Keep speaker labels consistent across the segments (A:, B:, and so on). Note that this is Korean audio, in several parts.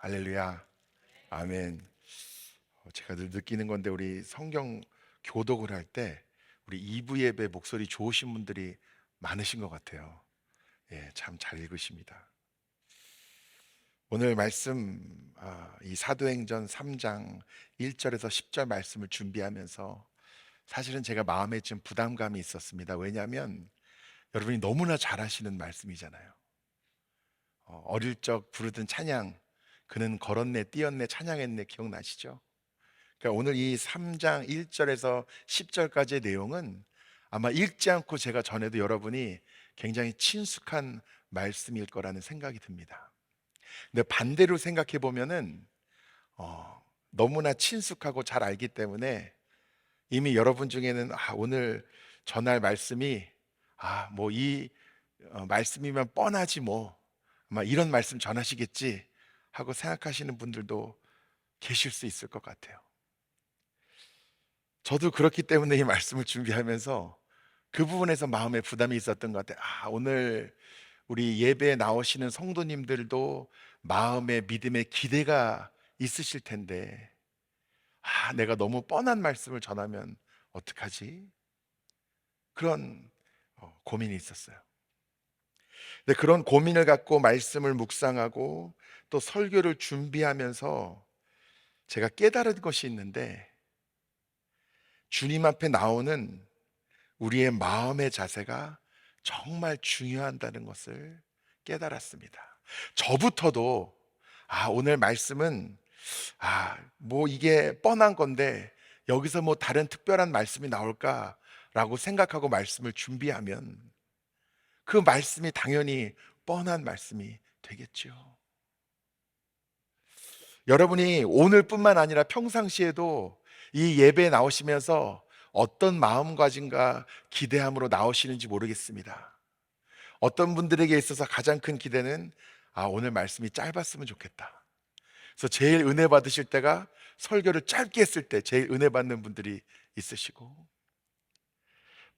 A: 할렐루야. 아멘. 제가 늘 느끼는 건데 우리 성경 교독을 할 때 우리 이부 예배 목소리 좋으신 분들이 많으신 것 같아요. 예, 참 잘 읽으십니다. 오늘 말씀 이 사도행전 3장 1절에서 10절 말씀을 준비하면서 사실은 제가 마음에 좀 부담감이 있었습니다. 왜냐하면 여러분이 너무나 잘 아시는 말씀이잖아요. 어릴 적 부르던 찬양, 그는 걸었네 뛰었네 찬양했네, 기억나시죠? 그러니까 오늘 이 3장 1절에서 10절까지의 내용은 아마 읽지 않고 제가 전해도 여러분이 굉장히 친숙한 말씀일 거라는 생각이 듭니다. 근데 반대로 생각해 보면은 너무나 친숙하고 잘 알기 때문에 이미 여러분 중에는 오늘 전할 말씀이 뭐 이 말씀이면 뻔하지 뭐 아마 이런 말씀 전하시겠지 하고 생각하시는 분들도 계실 수 있을 것 같아요. 저도 그렇기 때문에 이 말씀을 준비하면서 그 부분에서 마음에 부담이 있었던 것 같아요. 오늘 우리 예배에 나오시는 성도님들도 마음의 믿음의 기대가 있으실 텐데 내가 너무 뻔한 말씀을 전하면 어떡하지? 그런 고민이 있었어요. 근데 그런 고민을 갖고 말씀을 묵상하고 또 설교를 준비하면서 제가 깨달은 것이 있는데, 주님 앞에 나오는 우리의 마음의 자세가 정말 중요하다는 것을 깨달았습니다. 저부터도 오늘 말씀은 뭐 이게 뻔한 건데 여기서 뭐 다른 특별한 말씀이 나올까라고 생각하고 말씀을 준비하면 그 말씀이 당연히 뻔한 말씀이 되겠죠. 여러분이 오늘뿐만 아니라 평상시에도 이 예배에 나오시면서 어떤 마음가짐과 기대함으로 나오시는지 모르겠습니다. 어떤 분들에게 있어서 가장 큰 기대는 오늘 말씀이 짧았으면 좋겠다. 그래서 제일 은혜 받으실 때가 설교를 짧게 했을 때 제일 은혜 받는 분들이 있으시고,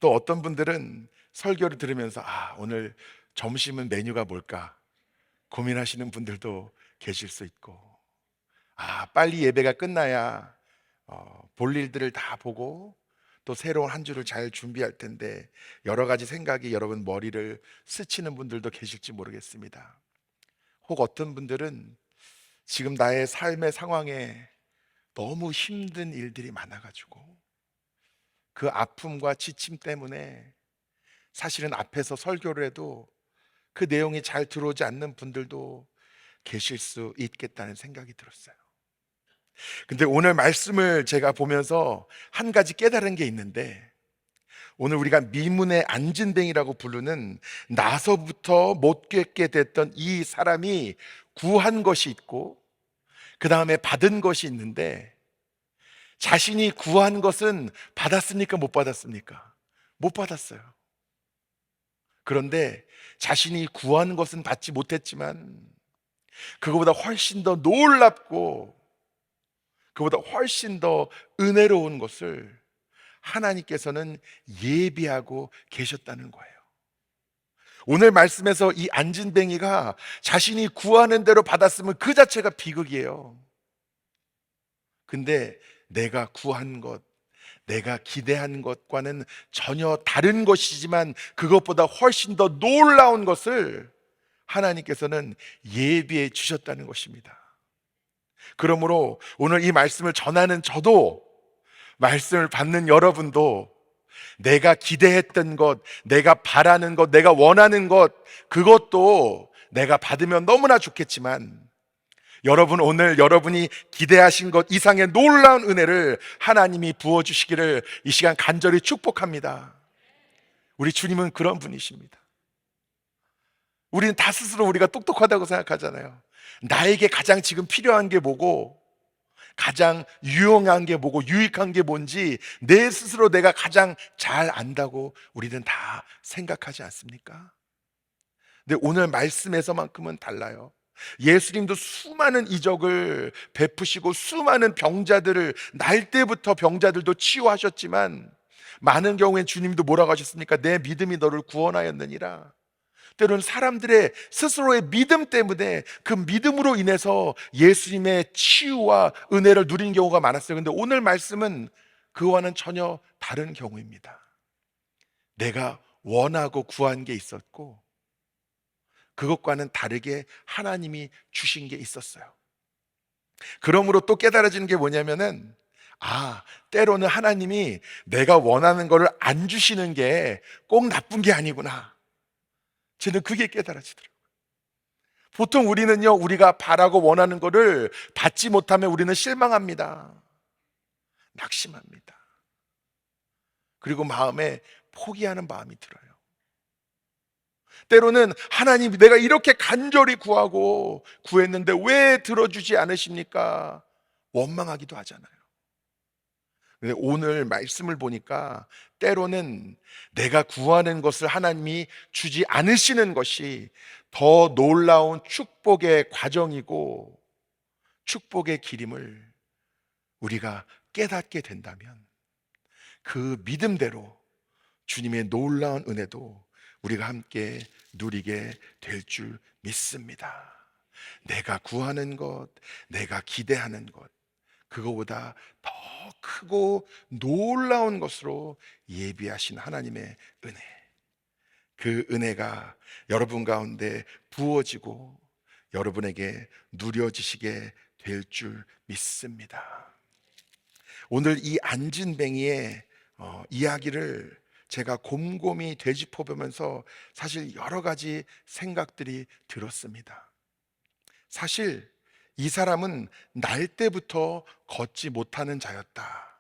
A: 또 어떤 분들은 설교를 들으면서 오늘 점심은 메뉴가 뭘까 고민하시는 분들도 계실 수 있고, 빨리 예배가 끝나야 볼 일들을 다 보고 또 새로운 한 주를 잘 준비할 텐데 여러 가지 생각이 여러분 머리를 스치는 분들도 계실지 모르겠습니다. 혹 어떤 분들은 지금 나의 삶의 상황에 너무 힘든 일들이 많아가지고 그 아픔과 지침 때문에 사실은 앞에서 설교를 해도 그 내용이 잘 들어오지 않는 분들도 계실 수 있겠다는 생각이 들었어요. 근데 오늘 말씀을 제가 보면서 한 가지 깨달은 게 있는데, 오늘 우리가 미문의 안진뱅이라고 부르는 나서부터 못 꿰게 됐던 이 사람이 구한 것이 있고 그 다음에 받은 것이 있는데, 자신이 구한 것은 받았습니까? 못 받았습니까? 못 받았어요. 그런데 자신이 구한 것은 받지 못했지만 그거보다 훨씬 더 놀랍고 그보다 훨씬 더 은혜로운 것을 하나님께서는 예비하고 계셨다는 거예요. 오늘 말씀에서 이 안진뱅이가 자신이 구하는 대로 받았으면 그 자체가 비극이에요. 근데 내가 구한 것, 내가 기대한 것과는 전혀 다른 것이지만 그것보다 훨씬 더 놀라운 것을 하나님께서는 예비해 주셨다는 것입니다. 그러므로 오늘 이 말씀을 전하는 저도, 말씀을 받는 여러분도 내가 기대했던 것, 내가 바라는 것, 내가 원하는 것, 그것도 내가 받으면 너무나 좋겠지만 여러분, 오늘 여러분이 기대하신 것 이상의 놀라운 은혜를 하나님이 부어주시기를 이 시간 간절히 축복합니다. 우리 주님은 그런 분이십니다. 우리는 다 스스로 우리가 똑똑하다고 생각하잖아요. 나에게 가장 지금 필요한 게 뭐고 가장 유용한 게 뭐고 유익한 게 뭔지 내 스스로 내가 가장 잘 안다고 우리는 다 생각하지 않습니까? 근데 오늘 말씀에서만큼은 달라요. 예수님도 수많은 이적을 베푸시고 수많은 병자들을, 날 때부터 병자들도 치유하셨지만 많은 경우엔 주님도 뭐라고 하셨습니까? 내 믿음이 너를 구원하였느니라. 때로는 사람들의 스스로의 믿음 때문에 그 믿음으로 인해서 예수님의 치유와 은혜를 누린 경우가 많았어요. 근데 오늘 말씀은 그와는 전혀 다른 경우입니다. 내가 원하고 구한 게 있었고 그것과는 다르게 하나님이 주신 게 있었어요. 그러므로 또 깨달아지는 게 뭐냐면은, 때로는 하나님이 내가 원하는 거를 안 주시는 게 꼭 나쁜 게 아니구나. 저는 그게 깨달아지더라고요. 보통 우리는요, 우리가 바라고 원하는 거를 받지 못하면 우리는 실망합니다. 낙심합니다. 그리고 마음에 포기하는 마음이 들어요. 때로는 하나님, 내가 이렇게 간절히 구하고 구했는데 왜 들어주지 않으십니까? 원망하기도 하잖아요. 근데 오늘 말씀을 보니까 때로는 내가 구하는 것을 하나님이 주지 않으시는 것이 더 놀라운 축복의 과정이고 축복의 길임을 우리가 깨닫게 된다면 그 믿음대로 주님의 놀라운 은혜도 우리가 함께 누리게 될 줄 믿습니다. 내가 구하는 것, 내가 기대하는 것, 그거보다 더 크고 놀라운 것으로 예비하신 하나님의 은혜, 그 은혜가 여러분 가운데 부어지고 여러분에게 누려지시게 될 줄 믿습니다. 오늘 이 안진뱅이의 이야기를 제가 곰곰이 되짚어 보면서 사실 여러 가지 생각들이 들었습니다. 사실 이 사람은 날 때부터 걷지 못하는 자였다,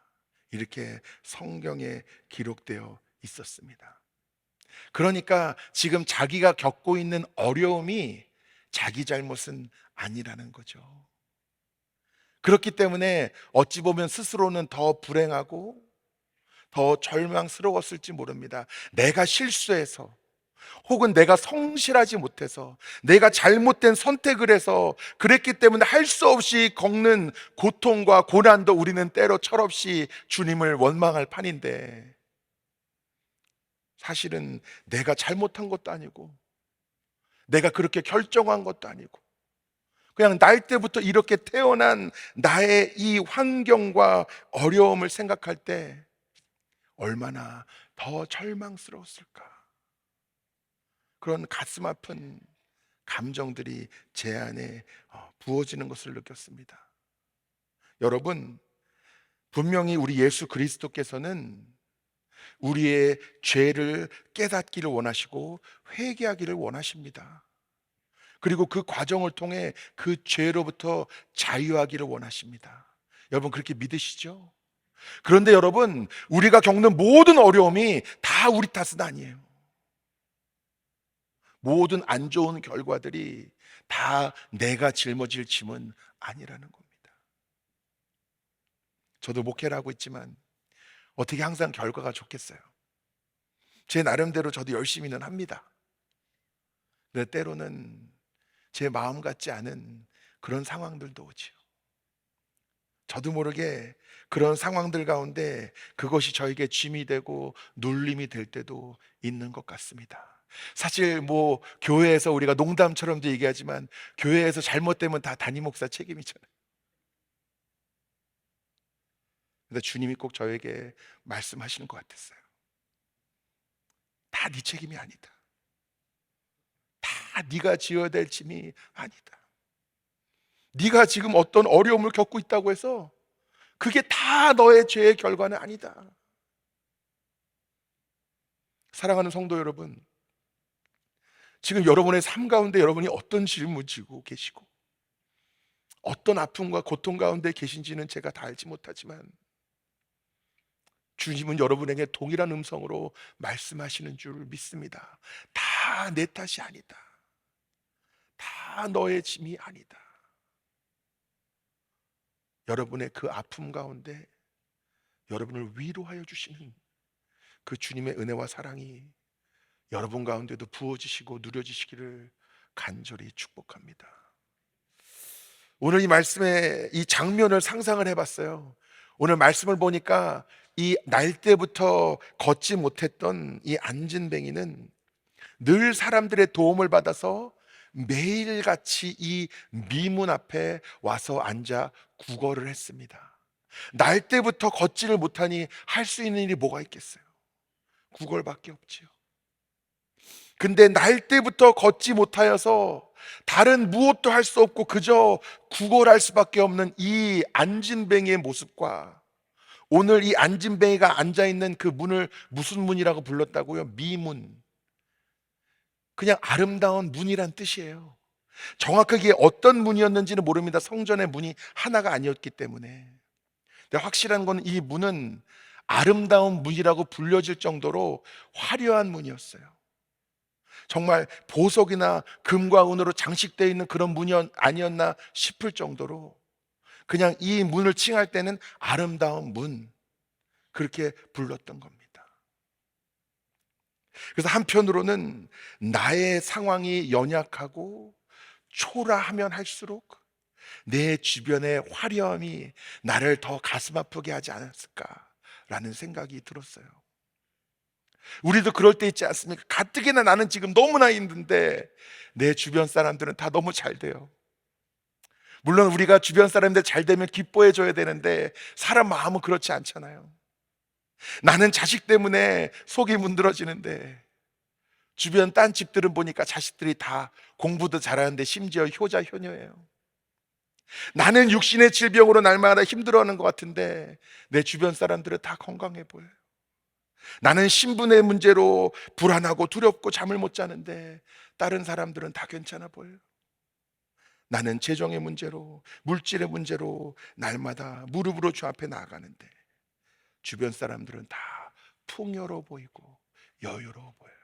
A: 이렇게 성경에 기록되어 있었습니다. 그러니까 지금 자기가 겪고 있는 어려움이 자기 잘못은 아니라는 거죠. 그렇기 때문에 어찌 보면 스스로는 더 불행하고 더 절망스러웠을지 모릅니다. 내가 실수해서, 혹은 내가 성실하지 못해서, 내가 잘못된 선택을 해서 그랬기 때문에 할 수 없이 겪는 고통과 고난도 우리는 때로 철없이 주님을 원망할 판인데, 사실은 내가 잘못한 것도 아니고 내가 그렇게 결정한 것도 아니고 그냥 날 때부터 이렇게 태어난 나의 이 환경과 어려움을 생각할 때 얼마나 더 절망스러웠을까. 그런 가슴 아픈 감정들이 제 안에 부어지는 것을 느꼈습니다. 여러분, 분명히 우리 예수 그리스도께서는 우리의 죄를 깨닫기를 원하시고 회개하기를 원하십니다. 그리고 그 과정을 통해 그 죄로부터 자유하기를 원하십니다. 여러분, 그렇게 믿으시죠? 그런데 여러분, 우리가 겪는 모든 어려움이 다 우리 탓은 아니에요. 모든 안 좋은 결과들이 다 내가 짊어질 짐은 아니라는 겁니다. 저도 목회를 하고 있지만 어떻게 항상 결과가 좋겠어요? 제 나름대로 저도 열심히는 합니다. 근데 때로는 제 마음 같지 않은 그런 상황들도 오지요. 저도 모르게 그런 상황들 가운데 그것이 저에게 짐이 되고 눌림이 될 때도 있는 것 같습니다. 사실 교회에서 우리가 농담처럼도 얘기하지만 교회에서 잘못되면 다 담임 목사 책임이잖아요. 근데 주님이 꼭 저에게 말씀하시는 것 같았어요. 다 네 책임이 아니다. 다 네가 지어야 될 짐이 아니다. 네가 지금 어떤 어려움을 겪고 있다고 해서 그게 다 너의 죄의 결과는 아니다. 사랑하는 성도 여러분, 지금 여러분의 삶 가운데 여러분이 어떤 짐을 지고 계시고 어떤 아픔과 고통 가운데 계신지는 제가 다 알지 못하지만 주님은 여러분에게 동일한 음성으로 말씀하시는 줄 믿습니다. 다 내 탓이 아니다. 다 너의 짐이 아니다. 여러분의 그 아픔 가운데 여러분을 위로하여 주시는 그 주님의 은혜와 사랑이 여러분 가운데도 부어지시고 누려지시기를 간절히 축복합니다. 오늘 이 말씀의 이 장면을 상상을 해봤어요. 오늘 말씀을 보니까 이 날 때부터 걷지 못했던 이 안진뱅이는 늘 사람들의 도움을 받아서 매일같이 이 미문 앞에 와서 앉아 구걸을 했습니다. 날 때부터 걷지를 못하니 할 수 있는 일이 뭐가 있겠어요? 구걸밖에 없지요. 근데 날 때부터 걷지 못하여서 다른 무엇도 할 수 없고 그저 구걸할 수밖에 없는 이 안진뱅이의 모습과, 오늘 이 안진뱅이가 앉아있는 그 문을 무슨 문이라고 불렀다고요? 미문. 그냥 아름다운 문이란 뜻이에요. 정확하게 어떤 문이었는지는 모릅니다. 성전의 문이 하나가 아니었기 때문에. 근데 확실한 건 이 문은 아름다운 문이라고 불려질 정도로 화려한 문이었어요. 정말 보석이나 금과 은으로 장식되어 있는 그런 문이 아니었나 싶을 정도로, 그냥 이 문을 칭할 때는 아름다운 문, 그렇게 불렀던 겁니다. 그래서 한편으로는 나의 상황이 연약하고 초라하면 할수록 내 주변의 화려함이 나를 더 가슴 아프게 하지 않았을까라는 생각이 들었어요. 우리도 그럴 때 있지 않습니까? 가뜩이나 나는 지금 너무나 힘든데 내 주변 사람들은 다 너무 잘 돼요. 물론 우리가 주변 사람들 잘 되면 기뻐해 줘야 되는데 사람 마음은 그렇지 않잖아요. 나는 자식 때문에 속이 문드러지는데 주변 딴 집들은 보니까 자식들이 다 공부도 잘하는데 심지어 효자 효녀예요. 나는 육신의 질병으로 날마다 힘들어하는 것 같은데 내 주변 사람들은 다 건강해 보여요. 나는 신분의 문제로 불안하고 두렵고 잠을 못 자는데 다른 사람들은 다 괜찮아 보여요. 나는 재정의 문제로, 물질의 문제로 날마다 무릎으로 주 앞에 나아가는데 주변 사람들은 다 풍요로워 보이고 여유로워 보여요.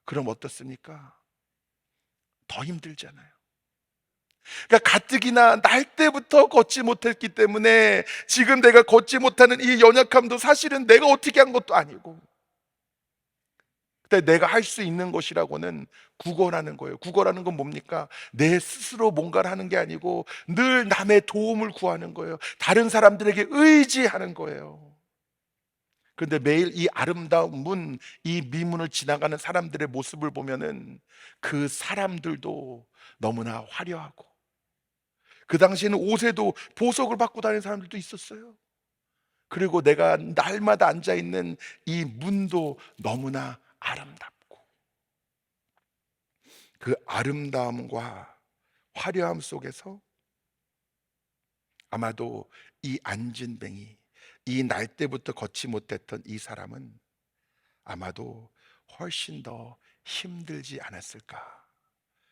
A: 그럼 어떻습니까? 더 힘들잖아요. 그러니까 가뜩이나 날 때부터 걷지 못했기 때문에 지금 내가 걷지 못하는 이 연약함도 사실은 내가 어떻게 한 것도 아니고, 근데 내가 할 수 있는 것이라고는 구걸하는 거예요. 구걸하는 건 뭡니까? 내 스스로 뭔가를 하는 게 아니고 늘 남의 도움을 구하는 거예요. 다른 사람들에게 의지하는 거예요. 그런데 매일 이 아름다운 문, 이 미문을 지나가는 사람들의 모습을 보면은 그 사람들도 너무나 화려하고, 그 당시에는 옷에도 보석을 받고 다니는 사람들도 있었어요. 그리고 내가 날마다 앉아 있는 이 문도 너무나 아름답고, 그 아름다움과 화려함 속에서 아마도 이 안진뱅이, 이 날 때부터 걷지 못했던 이 사람은 아마도 훨씬 더 힘들지 않았을까,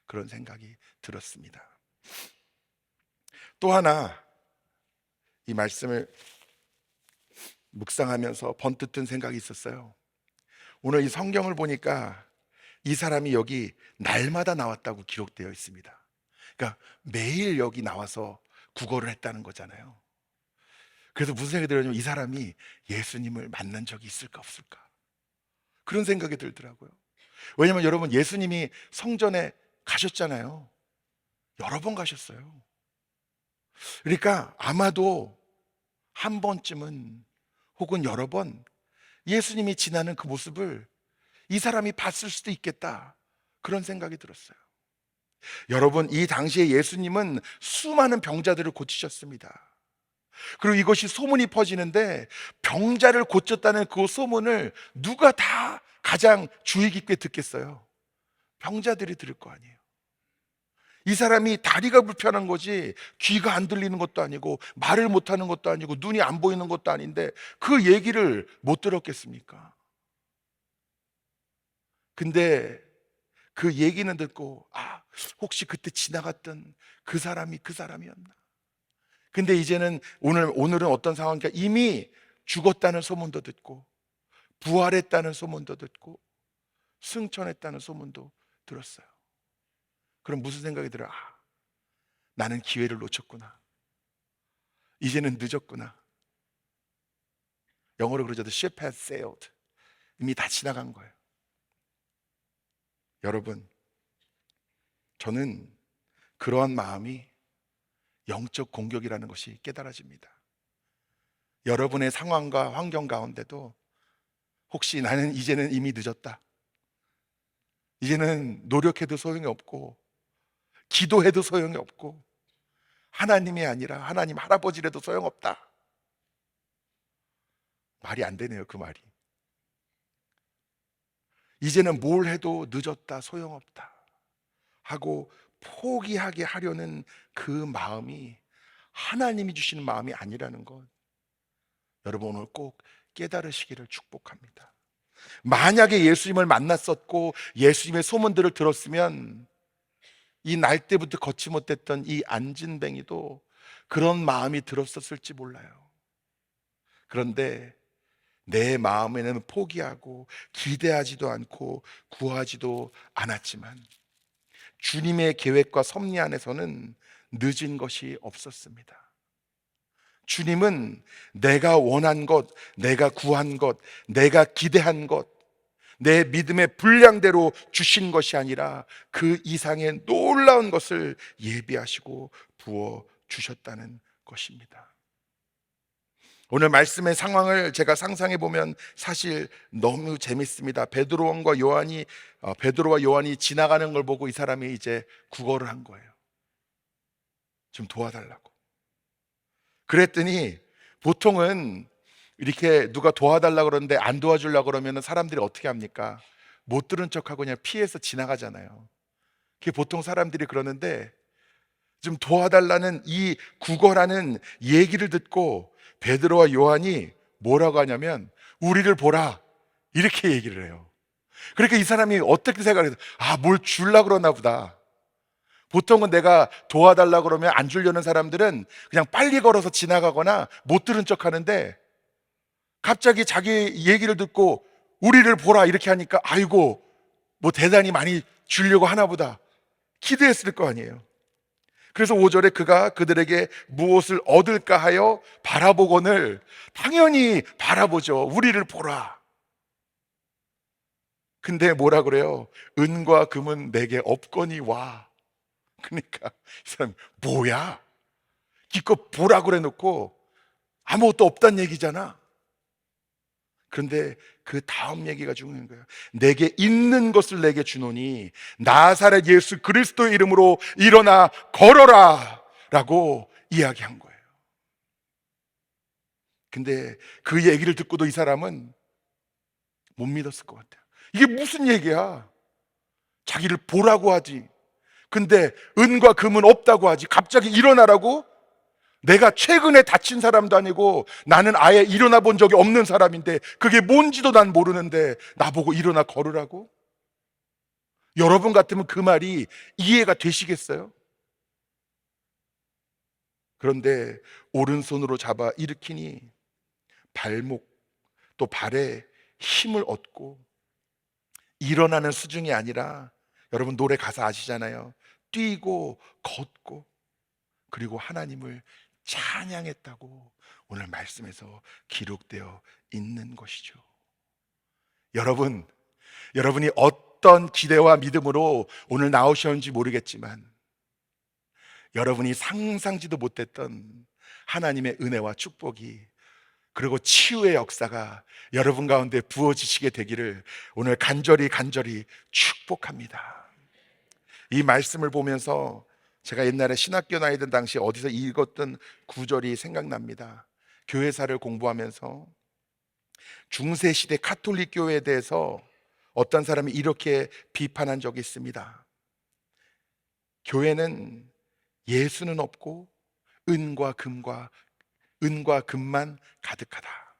A: 그런 생각이 들었습니다. 또 하나 이 말씀을 묵상하면서 번뜩 든 생각이 있었어요. 오늘 이 성경을 보니까 이 사람이 여기 날마다 나왔다고 기록되어 있습니다. 그러니까 매일 여기 나와서 구걸을 했다는 거잖아요. 그래서 무슨 생각이 들었냐면 이 사람이 예수님을 만난 적이 있을까 없을까, 그런 생각이 들더라고요. 왜냐하면 여러분, 예수님이 성전에 가셨잖아요. 여러 번 가셨어요. 그러니까 아마도 한 번쯤은 혹은 여러 번 예수님이 지나는 그 모습을 이 사람이 봤을 수도 있겠다, 그런 생각이 들었어요. 여러분, 이 당시에 예수님은 수많은 병자들을 고치셨습니다. 그리고 이것이 소문이 퍼지는데 병자를 고쳤다는 그 소문을 누가 다 가장 주의 깊게 듣겠어요? 병자들이 들을 거 아니에요. 이 사람이 다리가 불편한 거지 귀가 안 들리는 것도 아니고 말을 못하는 것도 아니고 눈이 안 보이는 것도 아닌데 그 얘기를 못 들었겠습니까? 근데 그 얘기는 듣고, 아, 혹시 그때 지나갔던 그 사람이 그 사람이었나? 근데 이제는 오늘은 어떤 상황이니까 이미 죽었다는 소문도 듣고 부활했다는 소문도 듣고 승천했다는 소문도 들었어요. 그럼 무슨 생각이 들어요? 아, 나는 기회를 놓쳤구나. 이제는 늦었구나. 영어로 그러죠. The ship has sailed. 이미 다 지나간 거예요. 여러분, 저는 그러한 마음이 영적 공격이라는 것이 깨달아집니다. 여러분의 상황과 환경 가운데도 혹시 나는 이제는 이미 늦었다, 이제는 노력해도 소용이 없고 기도해도 소용이 없고 하나님이 아니라 하나님 할아버지라도 소용없다. 말이 안 되네요, 그 말이. 이제는 뭘 해도 늦었다, 소용없다 하고 포기하게 하려는 그 마음이 하나님이 주시는 마음이 아니라는 것, 여러분 오늘 꼭 깨달으시기를 축복합니다. 만약에 예수님을 만났었고 예수님의 소문들을 들었으면 이 날 때부터 걷지 못했던 이 안진뱅이도 그런 마음이 들었었을지 몰라요. 그런데 내 마음에는 포기하고 기대하지도 않고 구하지도 않았지만 주님의 계획과 섭리 안에서는 늦은 것이 없었습니다. 주님은 내가 원한 것, 내가 구한 것, 내가 기대한 것, 내 믿음의 분량대로 주신 것이 아니라 그 이상의 놀라운 것을 예비하시고 부어 주셨다는 것입니다. 오늘 말씀의 상황을 제가 상상해 보면 사실 너무 재밌습니다. 베드로와 요한이 지나가는 걸 보고 이 사람이 이제 구걸을 한 거예요. 좀 도와달라고. 그랬더니 보통은 이렇게 누가 도와달라고 그러는데 안 도와주려고 그러면 사람들이 어떻게 합니까? 못 들은 척하고 그냥 피해서 지나가잖아요. 그게 보통 사람들이 그러는데 좀 도와달라는 이 구걸하는 얘기를 듣고 베드로와 요한이 뭐라고 하냐면 우리를 보라 이렇게 얘기를 해요. 그러니까 이 사람이 어떻게 생각해서 뭘 줄라 그러나 보다. 보통은 내가 도와달라 그러면 안 주려는 사람들은 그냥 빨리 걸어서 지나가거나 못 들은 척 하는데 갑자기 자기 얘기를 듣고 우리를 보라 이렇게 하니까 아이고 뭐 대단히 많이 주려고 하나 보다 기대했을 거 아니에요. 그래서 5절에 그가 그들에게 무엇을 얻을까 하여 바라보거늘 당연히 바라보죠. 우리를 보라. 근데 뭐라 그래요? 은과 금은 내게 없거니 와. 그러니까 이 사람 뭐야? 기껏 보라 그래 놓고 아무것도 없단 얘기잖아. 그런데 그 다음 얘기가 중요한 거예요. 내게 있는 것을 내게 주노니 나사렛 예수 그리스도의 이름으로 일어나 걸어라 라고 이야기한 거예요. 근데 그 얘기를 듣고도 이 사람은 못 믿었을 것 같아요. 이게 무슨 얘기야? 자기를 보라고 하지. 근데 은과 금은 없다고 하지. 갑자기 일어나라고? 내가 최근에 다친 사람도 아니고 나는 아예 일어나 본 적이 없는 사람인데 그게 뭔지도 난 모르는데 나보고 일어나 걸으라고? 여러분 같으면 그 말이 이해가 되시겠어요? 그런데 오른손으로 잡아 일으키니 발목 또 발에 힘을 얻고 일어나는 수준이 아니라 여러분 노래 가사 아시잖아요. 뛰고 걷고 그리고 하나님을 찬양했다고 오늘 말씀에서 기록되어 있는 것이죠. 여러분, 여러분이 어떤 기대와 믿음으로 오늘 나오셨는지 모르겠지만 여러분이 상상지도 못했던 하나님의 은혜와 축복이 그리고 치유의 역사가 여러분 가운데 부어지시게 되기를 오늘 간절히 축복합니다. 이 말씀을 보면서 제가 옛날에 신학교 다니던 당시 어디서 읽었던 구절이 생각납니다. 교회사를 공부하면서 중세시대 카톨릭 교회에 대해서 어떤 사람이 이렇게 비판한 적이 있습니다. 교회는 예수는 없고 은과 금만 가득하다.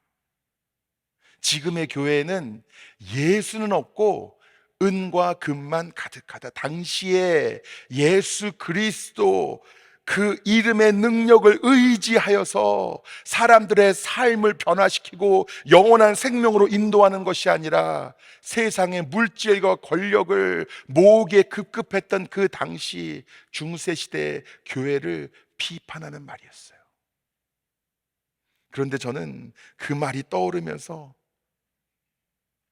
A: 지금의 교회는 예수는 없고 은과 금만 가득하다. 당시에 예수 그리스도 그 이름의 능력을 의지하여서 사람들의 삶을 변화시키고 영원한 생명으로 인도하는 것이 아니라 세상의 물질과 권력을 모으기에 급급했던 그 당시 중세시대 교회를 비판하는 말이었어요. 그런데 저는 그 말이 떠오르면서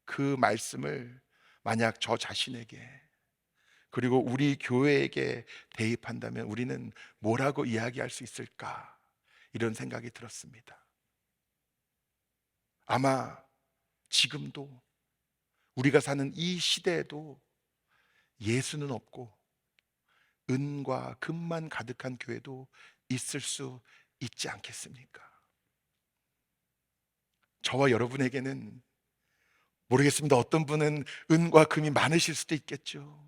A: 그 말씀을 만약 저 자신에게 그리고 우리 교회에게 대입한다면 우리는 뭐라고 이야기할 수 있을까? 이런 생각이 들었습니다. 아마 지금도 우리가 사는 이 시대에도 예수는 없고 은과 금만 가득한 교회도 있을 수 있지 않겠습니까? 저와 여러분에게는 모르겠습니다. 어떤 분은 은과 금이 많으실 수도 있겠죠.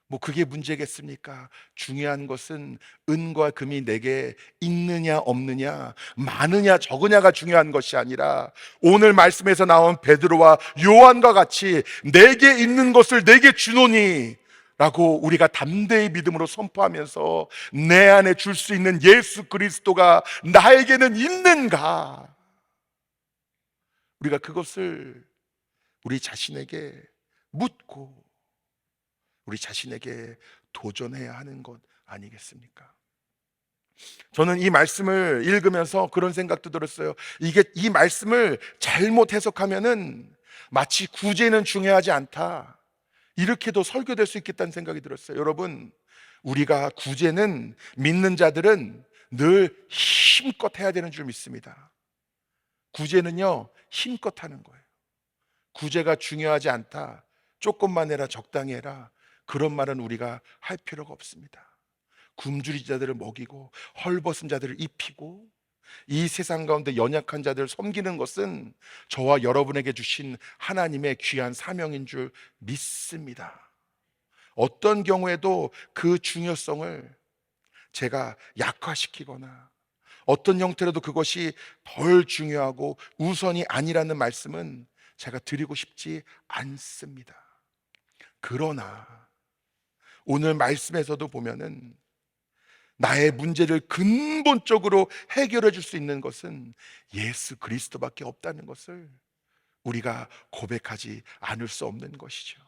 A: 뭐 그게 문제겠습니까? 중요한 것은 은과 금이 내게 있느냐 없느냐, 많으냐 적으냐가 중요한 것이 아니라 오늘 말씀에서 나온 베드로와 요한과 같이 내게 있는 것을 내게 주노니 라고 우리가 담대히 믿음으로 선포하면서 내 안에 줄 수 있는 예수 그리스도가 나에게는 있는가, 우리가 그것을 우리 자신에게 묻고 우리 자신에게 도전해야 하는 것 아니겠습니까? 저는 이 말씀을 읽으면서 그런 생각도 들었어요. 이 말씀을 잘못 해석하면은 마치 구제는 중요하지 않다, 이렇게도 설교될 수 있겠다는 생각이 들었어요. 여러분, 우리가 구제는 믿는 자들은 늘 힘껏 해야 되는 줄 믿습니다. 구제는요, 힘껏 하는 거예요. 구제가 중요하지 않다, 조금만 해라, 적당히 해라, 그런 말은 우리가 할 필요가 없습니다. 굶주린 자들을 먹이고 헐벗은 자들을 입히고 이 세상 가운데 연약한 자들을 섬기는 것은 저와 여러분에게 주신 하나님의 귀한 사명인 줄 믿습니다. 어떤 경우에도 그 중요성을 제가 약화시키거나 어떤 형태로도 그것이 덜 중요하고 우선이 아니라는 말씀은 제가 드리고 싶지 않습니다. 그러나 오늘 말씀에서도 보면은 나의 문제를 근본적으로 해결해 줄 수 있는 것은 예수 그리스도밖에 없다는 것을 우리가 고백하지 않을 수 없는 것이죠.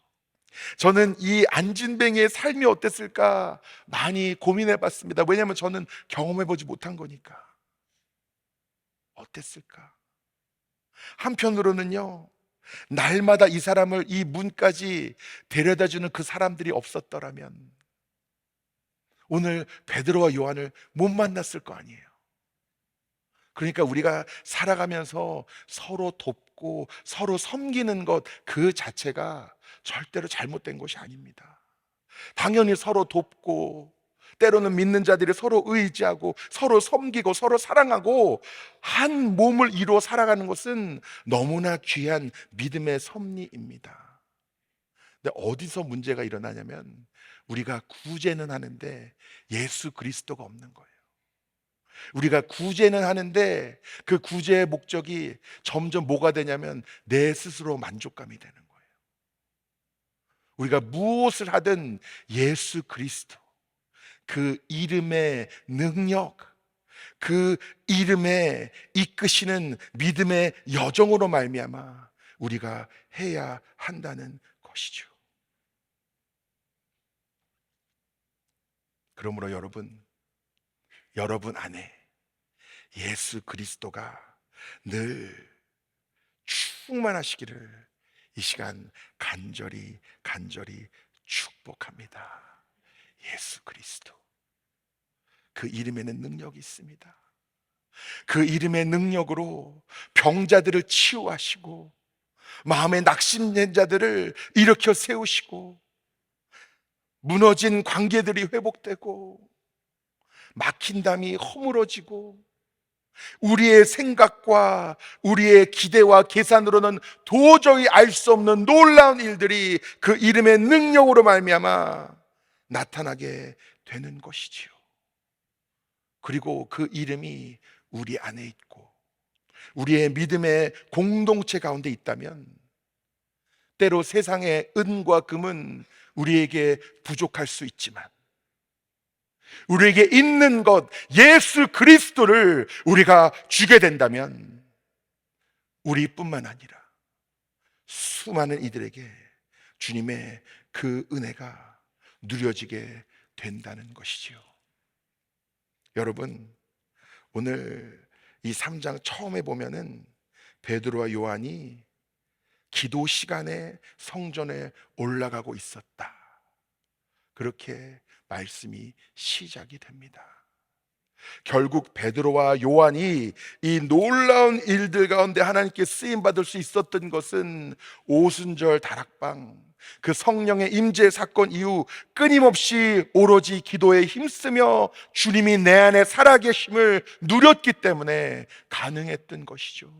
A: 저는 이 안진뱅이의 삶이 어땠을까 많이 고민해 봤습니다. 왜냐하면 저는 경험해 보지 못한 거니까. 어땠을까? 한편으로는요, 날마다 이 사람을 이 문까지 데려다 주는 그 사람들이 없었더라면 오늘 베드로와 요한을 못 만났을 거 아니에요. 그러니까 우리가 살아가면서 서로 돕고 서로 섬기는 것 그 자체가 절대로 잘못된 것이 아닙니다. 당연히 서로 돕고 때로는 믿는 자들이 서로 의지하고 서로 섬기고 서로 사랑하고 한 몸을 이루어 살아가는 것은 너무나 귀한 믿음의 섭리입니다. 근데 어디서 문제가 일어나냐면 우리가 구제는 하는데 예수 그리스도가 없는 거예요. 우리가 구제는 하는데 그 구제의 목적이 점점 뭐가 되냐면 내 스스로 만족감이 되는 거예요. 우리가 무엇을 하든 예수 그리스도, 그 이름의 능력, 그 이름에 이끄시는 믿음의 여정으로 말미암아 우리가 해야 한다는 것이죠. 그러므로 여러분 안에 예수 그리스도가 늘 충만하시기를 이 시간 간절히 축복합니다. 예수 그리스도, 그 이름에는 능력이 있습니다. 그 이름의 능력으로 병자들을 치유하시고 마음에 낙심된 자들을 일으켜 세우시고 무너진 관계들이 회복되고 막힌 담이 허물어지고 우리의 생각과 우리의 기대와 계산으로는 도저히 알 수 없는 놀라운 일들이 그 이름의 능력으로 말미암아 나타나게 되는 것이지요. 그리고 그 이름이 우리 안에 있고 우리의 믿음의 공동체 가운데 있다면 때로 세상의 은과 금은 우리에게 부족할 수 있지만 우리에게 있는 것 예수 그리스도를 우리가 주게 된다면 우리뿐만 아니라 수많은 이들에게 주님의 그 은혜가 누려지게 된다는 것이지요. 여러분, 오늘 이 3장 처음에 보면은 베드로와 요한이 기도 시간에 성전에 올라가고 있었다, 그렇게 말씀이 시작이 됩니다. 결국 베드로와 요한이 이 놀라운 일들 가운데 하나님께 쓰임 받을 수 있었던 것은 오순절 다락방, 그 성령의 임재 사건 이후 끊임없이 오로지 기도에 힘쓰며 주님이 내 안에 살아계심을 누렸기 때문에 가능했던 것이죠.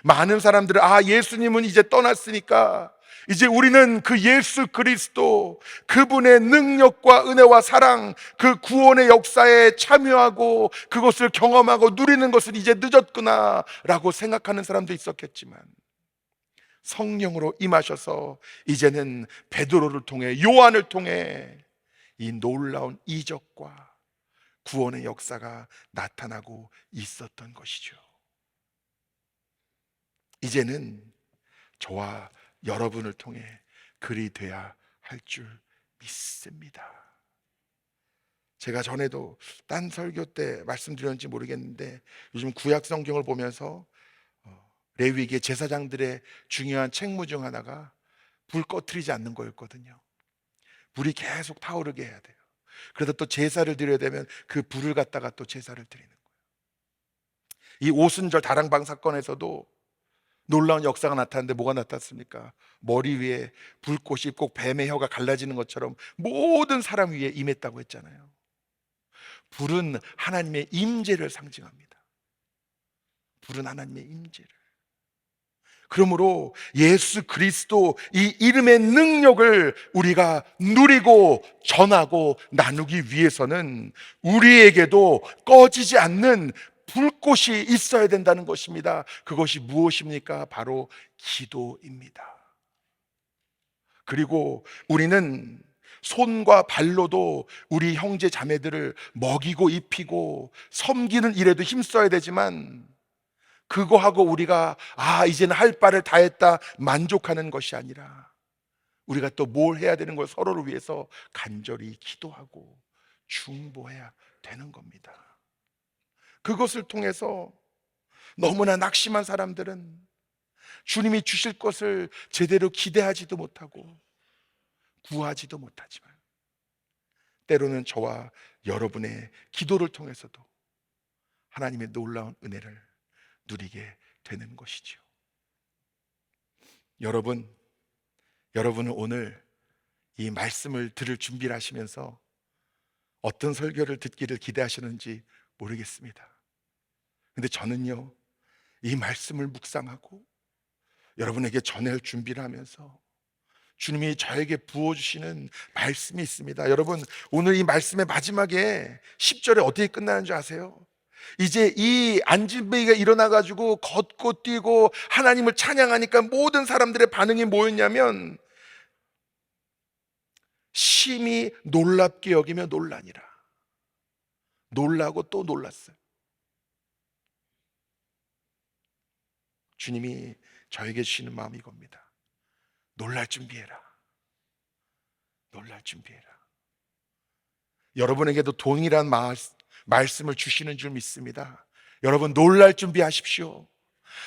A: 많은 사람들은 예수님은 이제 떠났으니까 이제 우리는 그 예수 그리스도, 그분의 능력과 은혜와 사랑, 그 구원의 역사에 참여하고 그것을 경험하고 누리는 것은 이제 늦었구나 라고 생각하는 사람도 있었겠지만, 성령으로 임하셔서 이제는 베드로를 통해, 요한을 통해 이 놀라운 이적과 구원의 역사가 나타나고 있었던 것이죠. 이제는 저와 여러분을 통해 그리 돼야 할 줄 믿습니다. 제가 전에도 딴 설교 때 말씀드렸는지 모르겠는데, 요즘 구약 성경을 보면서 레위기의 제사장들의 중요한 책무 중 하나가 불 꺼트리지 않는 거였거든요. 불이 계속 타오르게 해야 돼요. 그래서 또 제사를 드려야 되면 그 불을 갖다가 또 제사를 드리는 거예요. 이 오순절 다랑방 사건에서도 놀라운 역사가 나타났는데 뭐가 나타났습니까? 머리 위에 불꽃이 꼭 뱀의 혀가 갈라지는 것처럼 모든 사람 위에 임했다고 했잖아요. 불은 하나님의 임재를 상징합니다. 불은 하나님의 임재를. 그러므로 예수 그리스도 이 이름의 능력을 우리가 누리고 전하고 나누기 위해서는 우리에게도 꺼지지 않는 불꽃이 있어야 된다는 것입니다. 그것이 무엇입니까? 바로 기도입니다. 그리고 우리는 손과 발로도 우리 형제 자매들을 먹이고 입히고 섬기는 일에도 힘써야 되지만, 그거하고 우리가 이제는 할 바를 다 했다 만족하는 것이 아니라, 우리가 또 뭘 해야 되는 걸 서로를 위해서 간절히 기도하고 중보해야 되는 겁니다. 그것을 통해서 너무나 낙심한 사람들은 주님이 주실 것을 제대로 기대하지도 못하고 구하지도 못하지만, 때로는 저와 여러분의 기도를 통해서도 하나님의 놀라운 은혜를 누리게 되는 것이죠. 여러분은 오늘 이 말씀을 들을 준비를 하시면서 어떤 설교를 듣기를 기대하시는지 모르겠습니다. 근데 저는요, 이 말씀을 묵상하고 여러분에게 전할 준비를 하면서 주님이 저에게 부어주시는 말씀이 있습니다. 여러분, 오늘 이 말씀의 마지막에 10절에 어떻게 끝나는 줄 아세요? 이제 이 안진뱅이가 일어나가지고 걷고 뛰고 하나님을 찬양하니까 모든 사람들의 반응이 뭐였냐면, 심히 놀랍게 여기며 놀라니라. 놀라고 또 놀랐어요. 주님이 저에게 주시는 마음이 이겁니다. 놀랄 준비해라. 놀랄 준비해라. 여러분에게도 동일한 말씀을 주시는 줄 믿습니다. 여러분, 놀랄 준비하십시오.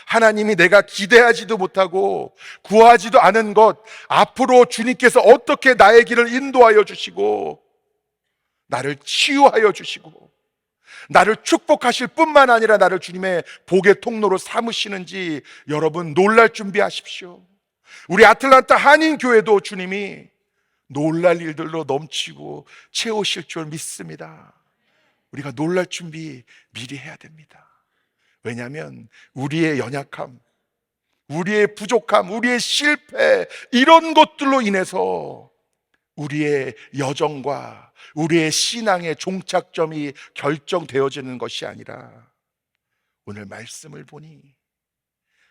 A: 하나님이 내가 기대하지도 못하고 구하지도 않은 것, 앞으로 주님께서 어떻게 나의 길을 인도하여 주시고 나를 치유하여 주시고 나를 축복하실 뿐만 아니라 나를 주님의 복의 통로로 삼으시는지 여러분, 놀랄 준비하십시오. 우리 아틀란타 한인교회도 주님이 놀랄 일들로 넘치고 채우실 줄 믿습니다. 우리가 놀랄 준비 미리 해야 됩니다. 왜냐하면 우리의 연약함, 우리의 부족함, 우리의 실패, 이런 것들로 인해서 우리의 여정과 우리의 신앙의 종착점이 결정되어지는 것이 아니라, 오늘 말씀을 보니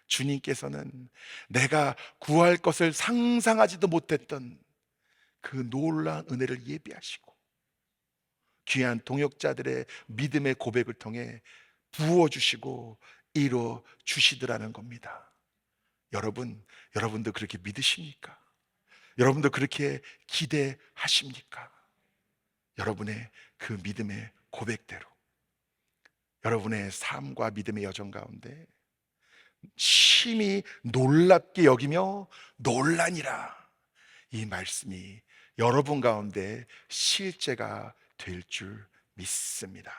A: 주님께서는 내가 구할 것을 상상하지도 못했던 그 놀라운 은혜를 예비하시고 귀한 동역자들의 믿음의 고백을 통해 부어주시고 이루어 주시더라는 겁니다. 여러분도 그렇게 믿으십니까? 여러분도 그렇게 기대하십니까? 여러분의 그 믿음의 고백대로 여러분의 삶과 믿음의 여정 가운데 심히 놀랍게 여기며 놀라니라, 이 말씀이 여러분 가운데 실제가 될 줄 믿습니다.